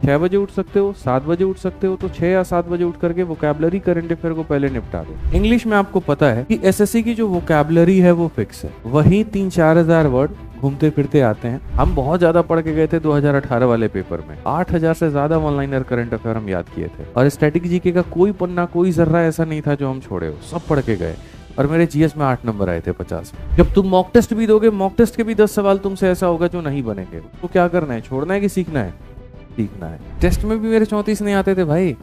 6 बजे उठ सकते हो, 7 बजे उठ सकते हो, तो 6 या 7 बजे उठ करके वोकैबुलरी करंट अफेयर को पहले निपटा दो। इंग्लिश में आपको पता है कि एसएससी की जो वोकैबुलरी है वो फिक्स है, वही 3-4 हजार वर्ड घूमते फिरते आते हैं। हम बहुत ज्यादा पढ़ के गए थे 2018 वाले पेपर में, 8,000 से ज्यादा वन लाइनर करंट अफेयर हम याद किए थे, और स्टैटिक जीके का कोई पन्ना कोई जर्रा ऐसा नहीं था जो हम छोड़े हो, सब पढ़ के गए। और मेरे जीएस में 8 नंबर आए थे 50 में। जब तुम मॉक टेस्ट भी दोगे, मॉक टेस्ट के भी 10 सवाल तुमसे ऐसा होगा जो नहीं बनेंगे, तो क्या करना है, छोड़ना है कि सीखना है? सीखना है। टेस्ट में भी मेरे 34 नहीं आते थे भाई,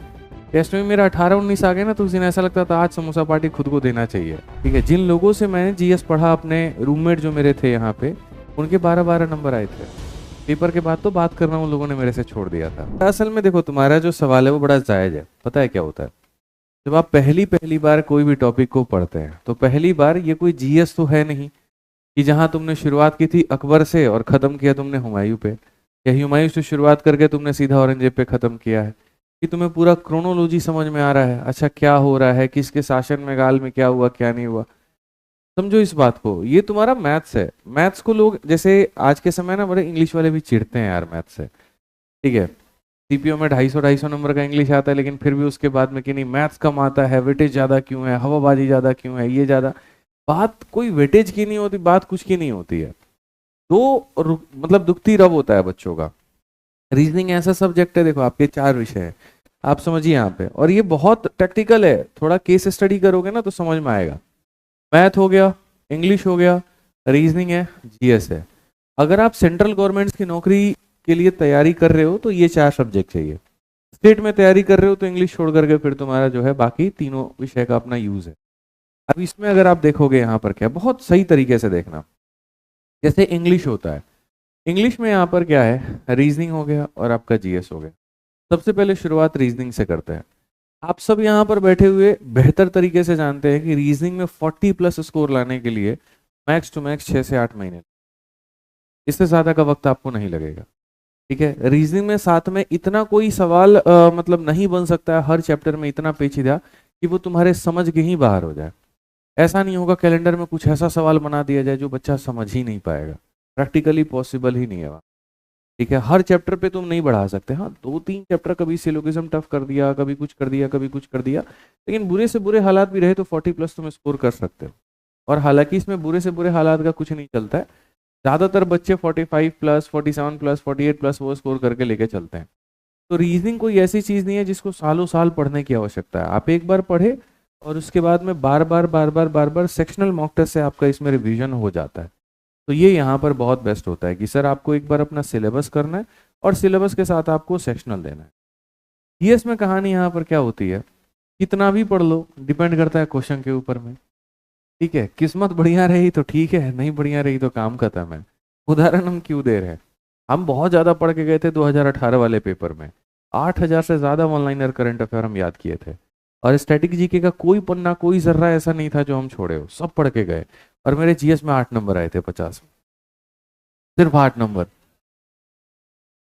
टेस्ट में मेरा 18-19 आ गए ना, तो उस दिन ऐसा लगता था आज समोसा पार्टी खुद को देना चाहिए। ठीक है, जिन लोगों से मैंने जीएस पढ़ा, अपने रूममेट जो मेरे थे यहाँ पे, उनके 12-12 नंबर आए थे। पेपर के बाद तो बात करना उन लोगों ने मेरे से छोड़ दिया था। असल में देखो, तुम्हारा जो सवाल है वो बड़ा जायज है। पता है क्या होता है, जब आप पहली बार कोई भी टॉपिक को पढ़ते हैं, तो पहली बार ये कोई जीएस तो है नहीं कि जहां तुमने शुरुआत की थी अकबर से और खत्म किया तुमने हुमायूं पे, या हुमायूं से शुरुआत करके तुमने सीधा औरंगजेब पे खत्म किया है, कि तुम्हें पूरा क्रोनोलॉजी समझ में आ रहा है, अच्छा क्या हो रहा है, किसके शासन में गाल में क्या हुआ क्या नहीं हुआ। समझो इस बात को, ये तुम्हारा मैथ्स है। मैथ्स को लोग, जैसे आज के समय ना बड़े इंग्लिश वाले भी चिढ़ते हैं यार मैथ्स से। ठीक है, सीपीओ में 250-250 नंबर का इंग्लिश आता है, लेकिन फिर भी उसके बाद में कि नहीं मैथ्स कम आता है, वेटेज ज्यादा क्यों है, हवाबाजी ज्यादा क्यों है, ये ज्यादा। बात कोई वेटेज की नहीं होती, बात कुछ की नहीं होती है। तो मतलब दुखती रब होता है बच्चों का। रीजनिंग ऐसा सब्जेक्ट है, देखो आपके 4 विषय हैं, आप समझिए यहाँ पे, और ये बहुत टेक्निकल है, थोड़ा केस स्टडी करोगे ना तो समझ में आएगा। मैथ हो गया, इंग्लिश हो गया, रीजनिंग है, जीएस है। अगर आप सेंट्रल गवर्नमेंट की नौकरी के लिए तैयारी कर रहे हो तो ये 4 सब्जेक्ट चाहिए। स्टेट में तैयारी कर रहे हो तो इंग्लिश छोड़ करके फिर तुम्हारा जो है बाकी तीनों विषय का अपना यूज है। अब इसमें अगर आप देखोगे यहाँ पर क्या, बहुत सही तरीके से देखना, जैसे इंग्लिश होता है, इंग्लिश में यहाँ पर क्या है, रीजनिंग हो गया और आपका जीएस हो गया। सबसे पहले शुरुआत रीजनिंग से करते हैं। आप सब यहाँ पर बैठे हुए बेहतर तरीके से जानते हैं कि रीजनिंग में 40+ स्कोर लाने के लिए मैक्स टू मैक्स 6 से 8 महीने, इससे ज्यादा का वक्त आपको नहीं लगेगा। ठीक है, रीजनिंग में साथ में इतना कोई सवाल मतलब नहीं बन सकता है हर चैप्टर में इतना पेचीदा कि वो तुम्हारे समझ के ही बाहर हो जाए। ऐसा नहीं होगा कैलेंडर में कुछ ऐसा सवाल बना दिया जाए जो बच्चा समझ ही नहीं पाएगा, प्रैक्टिकली पॉसिबल ही नहीं है। ठीक है, हर चैप्टर पे तुम नहीं बढ़ा सकते। हाँ, 2-3 चैप्टर कभी सिलोगिज्म टफ कर दिया, कभी कुछ कर दिया, कभी कुछ कर दिया, लेकिन बुरे से बुरे हालात भी रहे तो 40+ तुम स्कोर कर सकते हो। और हालांकि इसमें बुरे से बुरे हालात का कुछ नहीं चलता है, ज्यादातर बच्चे 45+, 47+, 48+ वो स्कोर करके लेके चलते हैं। तो रीजनिंग कोई ऐसी चीज नहीं है जिसको सालों साल पढ़ने की आवश्यकता है। आप एक बार पढ़े और उसके बाद में बार बार सेक्शनल मॉक टेस्ट से आपका इसमें रिवीजन हो जाता है। तो ये यहाँ पर बहुत बेस्ट होता है कि सर आपको एक बार अपना सिलेबस करना है और सिलेबस के साथ आपको सेक्शनल देना है। जीएस में कहानी यहाँ पर क्या होती है, कितना भी पढ़ लो, डिपेंड करता है क्वेश्चन के ऊपर में। ठीक है, किस्मत बढ़िया रही तो ठीक है, नहीं बढ़िया रही तो काम खत्म है। उदाहरण हम क्यों दे रहे हैं, हम बहुत ज्यादा पढ़ के गए थे 2018 वाले पेपर में, 8,000 से ज्यादा वन लाइनर करंट अफेयर हम याद किए थे, और स्टैटिक जीके का कोई पन्ना कोई जर्रा ऐसा नहीं था जो हम छोड़े हो, सब पढ़ के गए। और मेरे जीएस में 8 नंबर आए थे 50 में, सिर्फ 8 नंबर।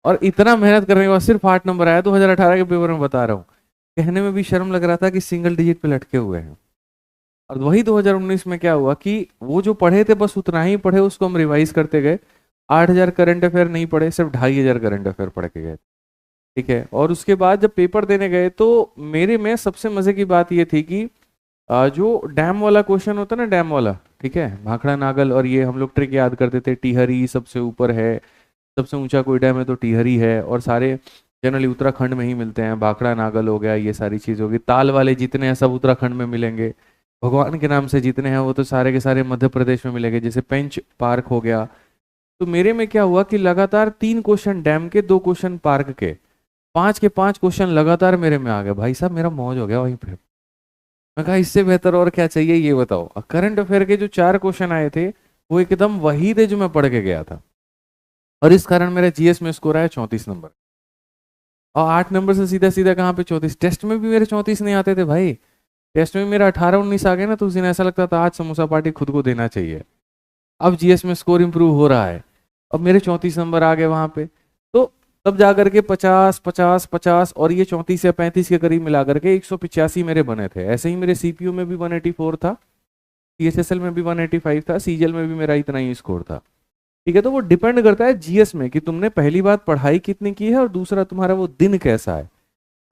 और इतना मेहनत करने के बाद सिर्फ 8 नंबर आया 2018 के पेपर में, बता रहा हूँ। कहने में भी शर्म लग रहा था कि सिंगल डिजिट पे लटके हुए हैं। और वही 2019 में क्या हुआ कि वो जो पढ़े थे बस उतना ही पढ़े, उसको हम रिवाइज करते गए। 8,000 करंट अफेयर नहीं पढ़े, सिर्फ 2,500 करंट अफेयर पढ़ के गए। ठीक है, और उसके बाद जब पेपर देने गए तो मेरे में सबसे मजे की बात ये थी कि जो डैम वाला क्वेश्चन होता है ना, डैम वाला, ठीक है, भाखड़ा नागल, और ये हम लोग ट्रिक याद करते थे, टिहरी सबसे ऊपर है, सबसे ऊंचा कोई डैम है तो टिहरी है, और सारे जनरली उत्तराखंड में ही मिलते हैं। भाखड़ा नागल हो गया, ये सारी चीज होगी। ताल वाले जितने हैं सब उत्तराखंड में मिलेंगे, भगवान के नाम से जितने हैं वो तो सारे के सारे मध्य प्रदेश में मिलेंगे, जैसे पेंच पार्क हो गया। तो मेरे में क्या हुआ कि लगातार 3 क्वेश्चन डैम के, 2 क्वेश्चन पार्क के, 5 के 5 क्वेश्चन लगातार मेरे में आ गए। भाई साहब मेरा मौज हो गया वहीं पे। मैं कहा इससे बेहतर और क्या चाहिए, ये बताओ। करंट अफेयर के जो 4 क्वेश्चन आए थे वो एकदम वही थे जो मैं पढ़ के गया था, और इस कारण मेरा जीएस में स्कोर आया 34 नंबर। और 8 नंबर से सीधा सीधा कहाँ पे 34। टेस्ट में भी मेरे 34 नहीं आते थे भाई, टेस्ट में मेरा 18-19 आ गया ना, तो उस दिन ऐसा लगता था आज समोसा पार्टी खुद को देना चाहिए। अब जीएस में स्कोर इंप्रूव हो रहा है, अब मेरे 34 नंबर आ गए वहां पे। तो तब जा करके 50-50-50 और ये 34 या 35 के करीब मिला करके 185 मेरे बने थे। ऐसे ही मेरे सीपीयू में भी 184 था, सीएचएसएल में भी 185 था, सीजीएल में भी मेरा इतना ही स्कोर था। ठीक है, तो वो डिपेंड करता है जीएस में कि तुमने पहली बात पढ़ाई कितनी की है और दूसरा तुम्हारा वो दिन कैसा है।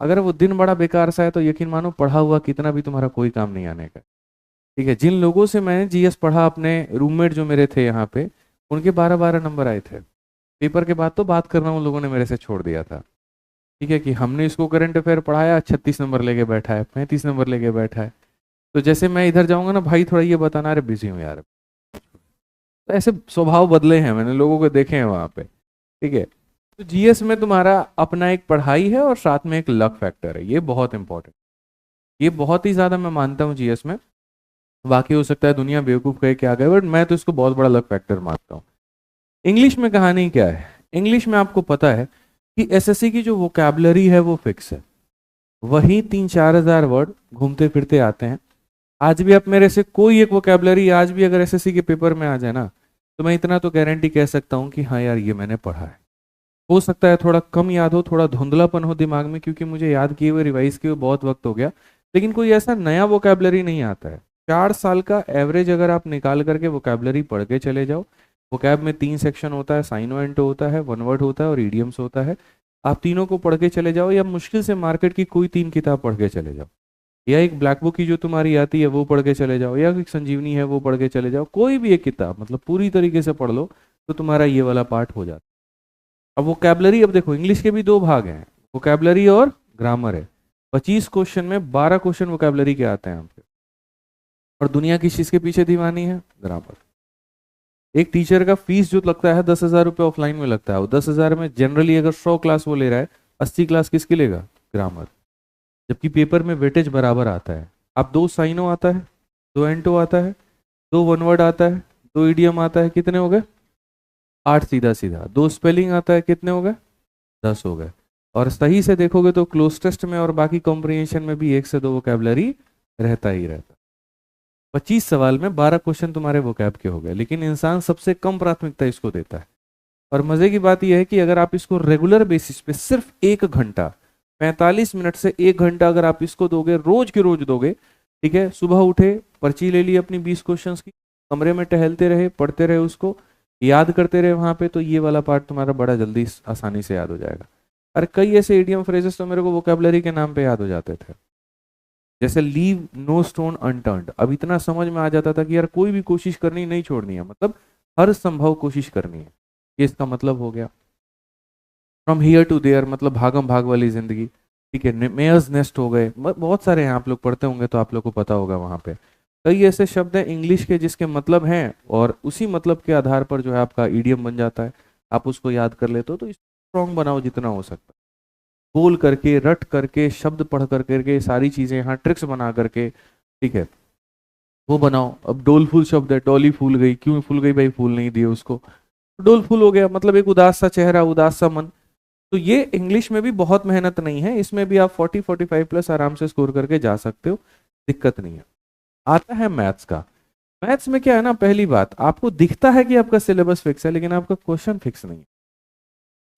अगर वो दिन बड़ा बेकार सा है तो यकीन मानो पढ़ा हुआ कितना भी तुम्हारा कोई काम नहीं आने का। ठीक है, जिन लोगों से मैंने जीएस पढ़ा, अपने रूममेट जो मेरे थे यहाँ पे, उनके 12-12 नंबर आए थे। पेपर के बाद तो बात करना उन लोगों ने मेरे से छोड़ दिया था। ठीक है, कि हमने इसको करंट अफेयर पढ़ाया, 36 नंबर लेके बैठा है, 35 नंबर लेके बैठा है। तो जैसे मैं इधर जाऊंगा ना, भाई थोड़ा ये बताना, अरे बिजी हूँ यार। तो ऐसे स्वभाव बदले हैं, मैंने लोगों को देखे हैं वहां पे। ठीक है, तो जीएस में तुम्हारा अपना एक पढ़ाई है और साथ में एक लक फैक्टर है, ये बहुत इंपॉर्टेंट। ये बहुत ही ज्यादा मैं मानता हूँ जीएस में। बाकी हो सकता है दुनिया बेवकूफ कहे क्या गए, बट मैं तो इसको बहुत बड़ा लक फैक्टर मानता हूँ। इंग्लिश में कहानी क्या है? इंग्लिश में आपको पता है कि एसएससी की जो वोकैबलरी है वो फिक्स है। वही 3-4 हजार वर्ड घूमते फिरते आते हैं। आज भी आप मेरे से कोई एक वोकैबलरी आज भी अगर एसएससी के पेपर में आ जाए ना, तो मैं इतना तो गारंटी कह सकता हूँ कि हाँ यार ये मैंने पढ़ा है। हो सकता है थोड़ा कम याद हो, थोड़ा धुंधलापन हो दिमाग में, क्योंकि मुझे याद किए हुए रिवाइज किए हुए बहुत वक्त हो गया। लेकिन कोई ऐसा नया वोकैबलरी नहीं आता है। 4 साल का एवरेज अगर आप निकाल करके वोकैबलरी पढ़ के चले जाओ, वोकैब में 3 सेक्शन होता है, साइन एंटो होता है, वन वर्ड होता है और इडियम्स होता है। आप तीनों को पढ़ के चले जाओ, या मुश्किल से मार्केट की कोई 3 किताब पढ़ के चले जाओ, या एक ब्लैक बुक की जो तुम्हारी आती है वो पढ़ के चले जाओ, या एक संजीवनी है वो पढ़ के चले जाओ, कोई भी एक किताब मतलब पूरी तरीके से पढ़ लो, तो तुम्हारा ये वाला पार्ट हो जाता है। अब वोकैबलरी, अब देखो इंग्लिश के भी 2 भाग हैं, वोकैबलरी और ग्रामर है। 25 क्वेश्चन में 12 क्वेश्चन वोकैबलरी के आते हैं यहाँ पे। और दुनिया किस चीज के पीछे दीवानी है? ग्रामर। एक टीचर का फीस जो लगता है 10,000 रुपये ऑफलाइन में लगता है, वो 10,000 में जनरली अगर 100 क्लास वो ले रहा है, 80 क्लास किसकी लेगा? ग्रामर। जबकि पेपर में वेटेज बराबर आता है। आप 2 साइनो आता है, 2 एंटो आता है, 2 वन वर्ड आता है, 2 इडियम आता है, कितने हो गए? 8 सीधा सीधा। 2 स्पेलिंग आता है, कितने हो गए? 10 हो गए। और सही से देखोगे तो क्लोज टेस्ट में और बाकी कॉम्प्रिहेंशन में भी 1 से 2 वोकैबलरी रहता ही रहता। 25 सवाल में 12 क्वेश्चन तुम्हारे वोकैब के हो गए, लेकिन इंसान सबसे कम प्राथमिकता इसको देता है। और मजे की बात यह है कि अगर आप इसको रेगुलर बेसिस पे सिर्फ 1 घंटा, 45 मिनट से 1 घंटा अगर आप इसको दोगे, रोज के रोज दोगे, ठीक है, सुबह उठे, पर्ची ले ली अपनी 20 क्वेश्चंस की, कमरे में टहलते रहे, पढ़ते रहे, उसको याद करते रहे वहां पे, तो ये वाला पार्ट तुम्हारा बड़ा जल्दी आसानी से याद हो जाएगा। और कई ऐसे इडियम फ्रेजेस तो मेरे को वोकैबलरी के नाम पे याद हो जाते थे, जैसे लीव नो स्टोन अनटर्न्ड। अब इतना समझ में आ जाता था कि यार कोई भी कोशिश करनी नहीं छोड़नी है, मतलब हर संभव कोशिश करनी है, ये इसका मतलब हो गया। फ्रॉम हियर टू देयर मतलब भागम भाग वाली जिंदगी। ठीक है, मेयर्स नेस्ट हो गए, बहुत सारे हैं, आप लोग पढ़ते होंगे तो आप लोग को पता होगा। वहां पे कई ऐसे शब्द हैं इंग्लिश के जिसके मतलब हैं, और उसी मतलब के आधार पर जो है आपका ईडियम बन जाता है। आप उसको याद कर लेते हो तो स्ट्रॉन्ग बनाओ जितना हो सकता है, बोल करके, रट करके, शब्द पढ़ कर करके, सारी चीजें यहाँ ट्रिक्स बना करके, ठीक है, वो बनाओ। अब डोल फूल शब्द है, डोली फूल गई, क्यों फूल गई भाई? फूल नहीं दिए उसको, डोल फूल हो गया, मतलब एक उदास सा चेहरा, उदास सा मन। तो ये इंग्लिश में भी बहुत मेहनत नहीं है, इसमें भी आप 40-45 प्लस आराम से स्कोर करके जा सकते हो, दिक्कत नहीं है। आता है मैथ्स का। मैथ्स में क्या है ना, पहली बात, आपको दिखता है कि आपका सिलेबस फिक्स है, लेकिन आपका क्वेश्चन फिक्स नहीं है।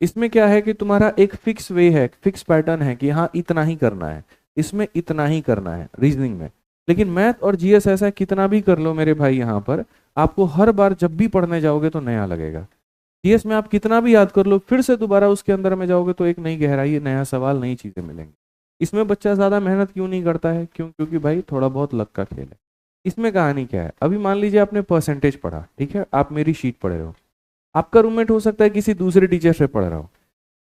इसमें क्या है कि तुम्हारा एक फिक्स वे है, फिक्स पैटर्न है कि हाँ इतना ही करना है, इसमें इतना ही करना है रीजनिंग में। लेकिन मैथ और जीएस ऐसा कितना भी कर लो मेरे भाई, यहाँ पर आपको हर बार जब भी पढ़ने जाओगे तो नया लगेगा। जीएस में आप कितना भी याद कर लो, फिर से दोबारा उसके अंदर में जाओगे तो एक नई गहराई, नया सवाल, नई चीजें मिलेंगी। इसमें बच्चा ज्यादा मेहनत क्यों नहीं करता है? क्योंकि भाई थोड़ा बहुत लक का खेल है। इसमें कहानी क्या है, अभी मान लीजिए आपने परसेंटेज पढ़ा, ठीक है, आप मेरी शीट पढ़ रहे हो, आपका रूममेट हो सकता है किसी दूसरे टीचर से पढ़ रहा हो,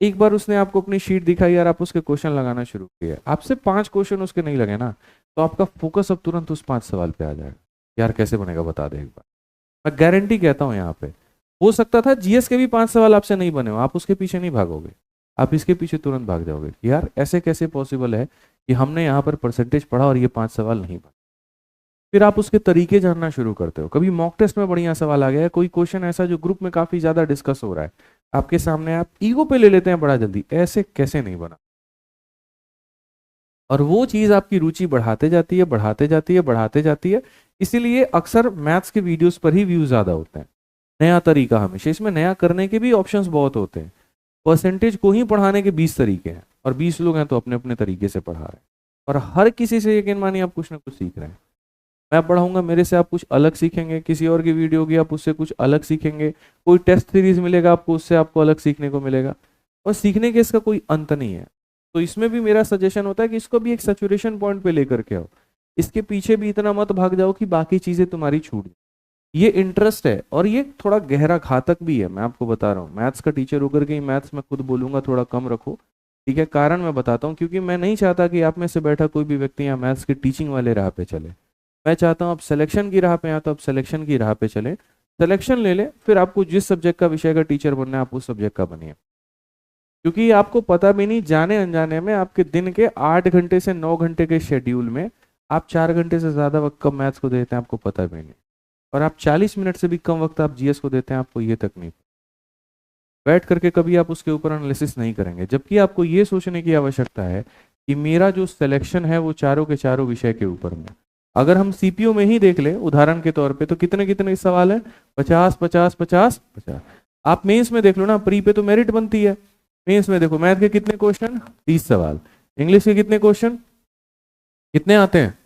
एक बार उसने आपको अपनी शीट दिखाई यार, आप उसके क्वेश्चन लगाना शुरू किया, आपसे 5 क्वेश्चन उसके नहीं लगे ना, तो आपका फोकस अब तुरंत उस 5 सवाल पे आ जाएगा। यार कैसे बनेगा बता दे एक बार। मैं गारंटी कहता हूँ यहाँ पे, हो सकता था जीएस के भी 5 सवाल आपसे नहीं बने हो, आप उसके पीछे नहीं भागोगे, आप इसके पीछे तुरंत भाग जाओगे कि यार ऐसे कैसे पॉसिबल है कि हमने यहाँ पर परसेंटेज पढ़ा और ये 5 सवाल नहीं बने। फिर आप उसके तरीके जानना शुरू करते हो। कभी मॉक टेस्ट में बढ़िया सवाल आ गया है, कोई क्वेश्चन ऐसा जो ग्रुप में काफी ज्यादा डिस्कस हो रहा है आपके सामने, आप ईगो पे ले लेते हैं बड़ा जल्दी, ऐसे कैसे नहीं बना। और वो चीज आपकी रुचि बढ़ाते जाती है, बढ़ाते जाती है, बढ़ाते जाती है। इसीलिए अक्सर मैथ्स के वीडियोस पर ही व्यूज ज्यादा होते हैं। नया तरीका हमेशा, इसमें नया करने के भी ऑप्शंस बहुत होते हैं। परसेंटेज को ही पढ़ाने के 20 तरीके हैं, और 20 लोग हैं तो अपने अपने तरीके से पढ़ा रहे हैं, और हर किसी से यकीन मानिए आप कुछ ना कुछ सीख रहे हैं। मैं पढ़ाऊंगा, मेरे से आप कुछ अलग सीखेंगे, किसी और की वीडियो होगी आप उससे कुछ अलग सीखेंगे, कोई टेस्ट सीरीज मिलेगा आपको उससे आपको अलग सीखने को मिलेगा, और सीखने के इसका कोई अंत नहीं है। तो इसमें भी मेरा सजेशन होता है कि इसको भी एक सैचुरेशन पॉइंट पे लेकर के आओ, इसके पीछे भी इतना मत भाग जाओ कि बाकी चीजें तुम्हारी छूट जाए। ये इंटरेस्ट है और ये थोड़ा गहरा घातक भी है, मैं आपको बता रहा हूँ। मैथ्स का टीचर होकर के मैथ्स में खुद बोलूंगा थोड़ा कम रखो, ठीक है। कारण मैं बताता हूँ, क्योंकि मैं नहीं चाहता कि आप में से बैठा कोई भी व्यक्ति यहाँ मैथ्स की टीचिंग वाले राह पे चले। मैं चाहता हूँ आप सिलेक्शन की राह पे या तो आप सिलेक्शन की राह पे चले, सिलेक्शन ले लें, फिर आपको जिस सब्जेक्ट का विषय का टीचर बनना है आप उस सब्जेक्ट का बनिए। क्योंकि आपको पता भी नहीं, जाने अनजाने में आपके दिन के 8 घंटे से 9 घंटे के शेड्यूल में आप 4 घंटे से ज्यादा वक्त कब मैथ्स को देते हैं आपको पता भी नहीं, और आप 40 मिनट से भी कम वक्त आप जीएस को देते हैं आपको ये तक नहीं। बैठ करके कभी आप उसके ऊपर एनालिसिस नहीं करेंगे, जबकि आपको ये सोचने की आवश्यकता है कि मेरा जो सिलेक्शन है वो चारों के चारों विषय के ऊपर में। अगर हम सीपीयू में ही देख ले उदाहरण के तौर पे, तो कितने कितने सवाल है, 50 50 50 50। आप मेंस में देख लो ना, प्री पे तो मेरिट बनती है, मेंस में देखो मैथ के कितने क्वेश्चन, 30 सवाल, इंग्लिश के कितने क्वेश्चन, कितने आते हैं,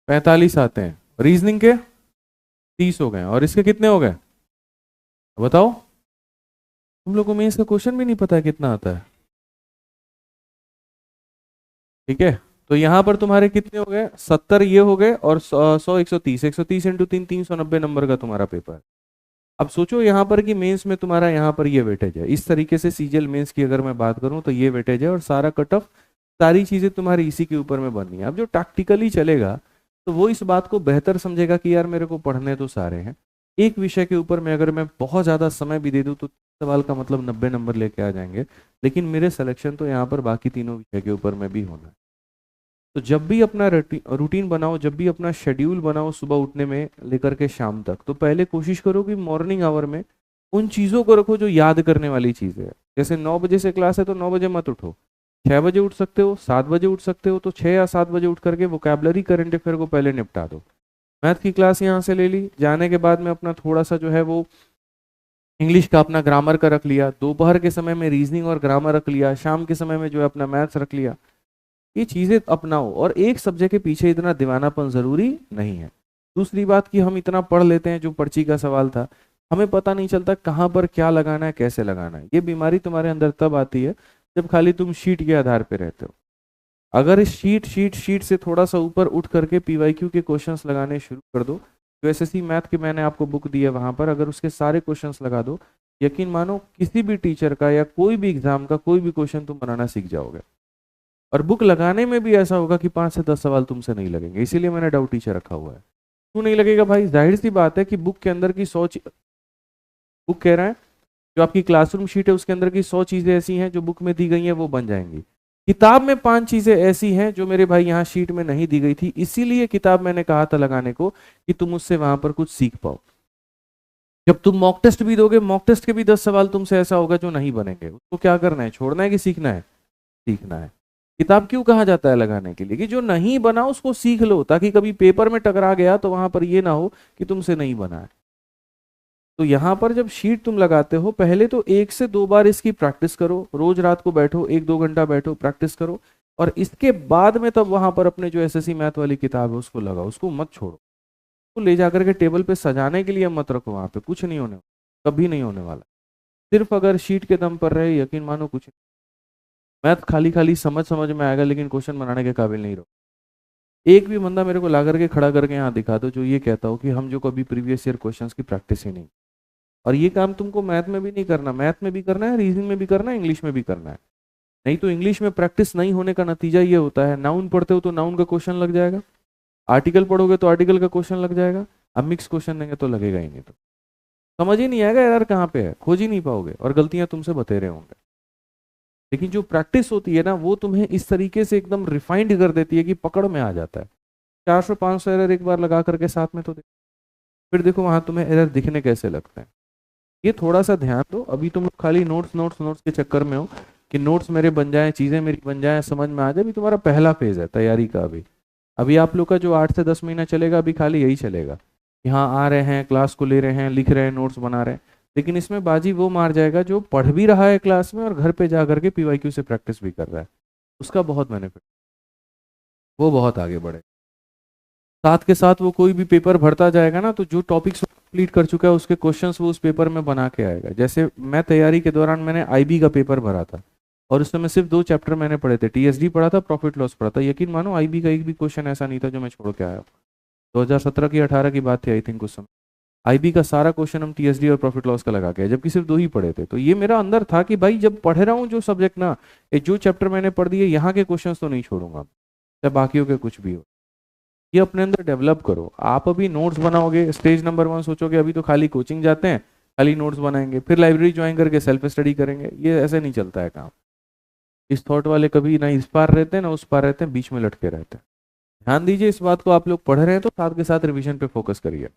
45 आते हैं, रीजनिंग के 30 हो गए, और इसके कितने हो गए बताओ। तुम लोग को मेंस का क्वेश्चन भी नहीं पता है कितना आता है, ठीक है। तो यहां पर तुम्हारे कितने हो गए, 70 ये हो गए, और 100 130, 130 इंटू 3 390 नंबर का तुम्हारा पेपर। अब सोचो यहाँ पर कि मेंस में तुम्हारा यहाँ पर ये वेटेज है, इस तरीके से सीजीएल मेंस की अगर मैं बात करूँ तो ये वेटेज है, और सारा कट ऑफ सारी चीजें तुम्हारी इसी के ऊपर में बननी है। अब जो टैक्टिकली चलेगा तो वो इस बात को बेहतर समझेगा कि यार मेरे को पढ़ने तो सारे हैं, एक विषय के ऊपर में अगर मैं बहुत ज्यादा समय भी दे दूं तो सवाल का मतलब 90 नंबर लेके आ जाएंगे, लेकिन मेरे सिलेक्शन तो यहाँ पर बाकी तीनों विषय के ऊपर में भी होना है। तो जब भी अपना रूटीन बनाओ, जब भी अपना शेड्यूल बनाओ सुबह उठने में लेकर के शाम तक, तो पहले कोशिश करो कि मॉर्निंग आवर में उन चीज़ों को रखो जो याद करने वाली चीज़ है। जैसे 9 बजे से क्लास है तो 9 बजे मत उठो, 6 बजे उठ सकते हो, 7 बजे उठ सकते हो, तो 6 या 7 बजे उठ करके वोकैबलरी करंट अफेयर को पहले निपटा दो। मैथ की क्लास यहाँ से ले ली, जाने के बाद में अपना थोड़ा सा जो है वो इंग्लिश का अपना ग्रामर का रख लिया, दोपहर के समय में रीजनिंग और ग्रामर रख लिया, शाम के समय में जो है अपना मैथ्स रख लिया। ये चीजें अपनाओ, और एक सब्जेक्ट के पीछे इतना दीवानापन जरूरी नहीं है। दूसरी बात कि हम इतना पढ़ लेते हैं, जो पर्ची का सवाल था, हमें पता नहीं चलता कहाँ पर क्या लगाना है, कैसे लगाना है। ये बीमारी तुम्हारे अंदर तब आती है जब खाली तुम शीट के आधार पर रहते हो। अगर इस शीट शीट शीट से थोड़ा सा ऊपर उठ करके पीवाईक्यू के क्वेश्चंस लगाने शुरू कर दो, जो एसएससी मैथ की मैंने आपको बुक दी है वहां पर अगर उसके सारे क्वेश्चंस लगा दो, यकीन मानो किसी भी टीचर का या कोई भी एग्जाम का कोई भी क्वेश्चन तुम बनाना सीख जाओगे। और बुक लगाने में भी ऐसा होगा कि 5 से 10 सवाल तुमसे नहीं लगेंगे, इसीलिए मैंने डाउट टीचर रखा हुआ है। क्यों नहीं लगेगा भाई, जाहिर सी बात है कि बुक के अंदर की 100 बुक कह रहा है जो आपकी क्लासरूम शीट है उसके अंदर की 100 चीजें ऐसी हैं जो बुक में दी गई हैं वो बन जाएंगी। किताब में 5 चीजें ऐसी हैं जो मेरे भाई यहाँ शीट में नहीं दी गई थी, इसीलिए किताब मैंने कहा था लगाने को कि तुम उससे वहां पर कुछ सीख पाओ। जब तुम मॉक टेस्ट भी दोगे, मॉक टेस्ट के भी 10 सवाल तुमसे ऐसा होगा जो नहीं बनेंगे, उसको क्या करना है, छोड़ना है कि सीखना है, सीखना है। किताब क्यों कहा जाता है लगाने के लिए, कि जो नहीं बना उसको सीख लो, ताकि कभी पेपर में टकरा गया तो वहां पर ये ना हो कि तुमसे नहीं बना है। तो यहां पर जब शीट तुम लगाते हो पहले तो 1 से 2 बार इसकी प्रैक्टिस करो, रोज रात को बैठो 1-2 घंटा बैठो प्रैक्टिस करो, और इसके बाद में तब वहां पर अपने जो एसएससी मैथ वाली किताब है उसको लगाओ, उसको मत छोड़ो। तो ले जाकर के टेबल पे सजाने के लिए मत रखो, वहां पे कुछ नहीं होने, कभी नहीं होने वाला। सिर्फ अगर शीट के दम पर रहे, यकीन मानो कुछ मैथ खाली खाली समझ समझ में आएगा, लेकिन क्वेश्चन बनाने के काबिल नहीं रहो। एक भी बंदा मेरे को ला करके खड़ा करके यहाँ दिखा दो जो ये कहता हो कि हम जो कभी प्रीवियस ईयर क्वेश्चंस की प्रैक्टिस ही नहीं। और ये काम तुमको मैथ में भी नहीं करना, मैथ में भी करना है, रीजनिंग में भी करना है, इंग्लिश में भी करना है। नहीं तो इंग्लिश में प्रैक्टिस नहीं होने का नतीजा ये होता है, नाउन पढ़ते हो तो नाउन का क्वेश्चन लग जाएगा, आर्टिकल पढ़ोगे तो आर्टिकल का क्वेश्चन लग जाएगा, अब मिक्स क्वेश्चन देंगे तो लगेगा ही नहीं। तो समझ ही नहीं आएगा यार कहाँ पे है, खोज ही नहीं पाओगे, और गलतियां तुमसे बतेरे होंगे। लेकिन जो प्रैक्टिस होती है ना वो तुम्हें इस तरीके से एकदम रिफाइंड कर देती है कि पकड़ में आ जाता है। 400-500 एरर एक बार लगा करके साथ में तो फिर देखो वहां तुम्हें एरर दिखने कैसे लगते हैं। ये थोड़ा सा ध्यान दो, अभी तुम लोग खाली नोट्स नोट्स नोट्स के चक्कर में हो कि नोट्स मेरे बन जाएं, चीज़ें मेरी बन जाएं, समझ में आ जाए। अभी तुम्हारा पहला फेज है तैयारी का। अभी अभी आप लोग का जो 8 से 10 महीना चलेगा अभी खाली यही चलेगा कि हाँ आ रहे हैं, क्लास को ले रहे हैं, लिख रहे हैं, नोट्स बना रहे हैं। लेकिन इसमें बाजी वो मार जाएगा जो पढ़ भी रहा है क्लास में और घर पे जा करके पीवाईक्यू से प्रैक्टिस भी कर रहा है, उसका बहुत बेनिफिट, वो बहुत आगे बढ़े। साथ के साथ वो कोई भी पेपर भरता जाएगा ना, तो जो टॉपिक्स कंप्लीट कर चुका है उसके क्वेश्चंस वो उस पेपर में बना के आएगा। जैसे मैं तैयारी के दौरान मैंने आईबी का पेपर भरा था और उस समय सिर्फ 2 चैप्टर मैंने पढ़े थे, टीएसडी पढ़ा था, प्रॉफिट लॉस पढ़ा था। यकीन मानो आईबी का एक भी क्वेश्चन ऐसा नहीं था जो मैं छोड़ के आया। 2017 की 18 की बात थी आई थिंक उस समय। आईबी का सारा क्वेश्चन हम टीएसडी और प्रॉफिट लॉस का लगा के आए, जबकि सिर्फ 2 ही पढ़े थे। तो ये मेरा अंदर था कि भाई जब पढ़ रहा हूँ जो सब्जेक्ट ना, ये जो चैप्टर मैंने पढ़ दिए यहाँ के क्वेश्चंस तो नहीं छोड़ूंगा, चाहे बाकियों के कुछ भी हो। ये अपने अंदर डेवलप करो। आप अभी नोट्स बनाओगे, स्टेज नंबर 1 सोचोगे अभी तो खाली कोचिंग जाते हैं, खाली नोट्स बनाएंगे, फिर लाइब्रेरी ज्वाइन करके सेल्फ स्टडी करेंगे, ये ऐसे नहीं चलता है काम। इस थॉट वाले कभी ना इस पार रहते हैं ना उस पार रहते हैं, बीच में लटके रहते हैं। ध्यान दीजिए इस बात को, आप लोग पढ़ रहे हैं तो साथ के साथ रिवीजन पे फोकस करिए।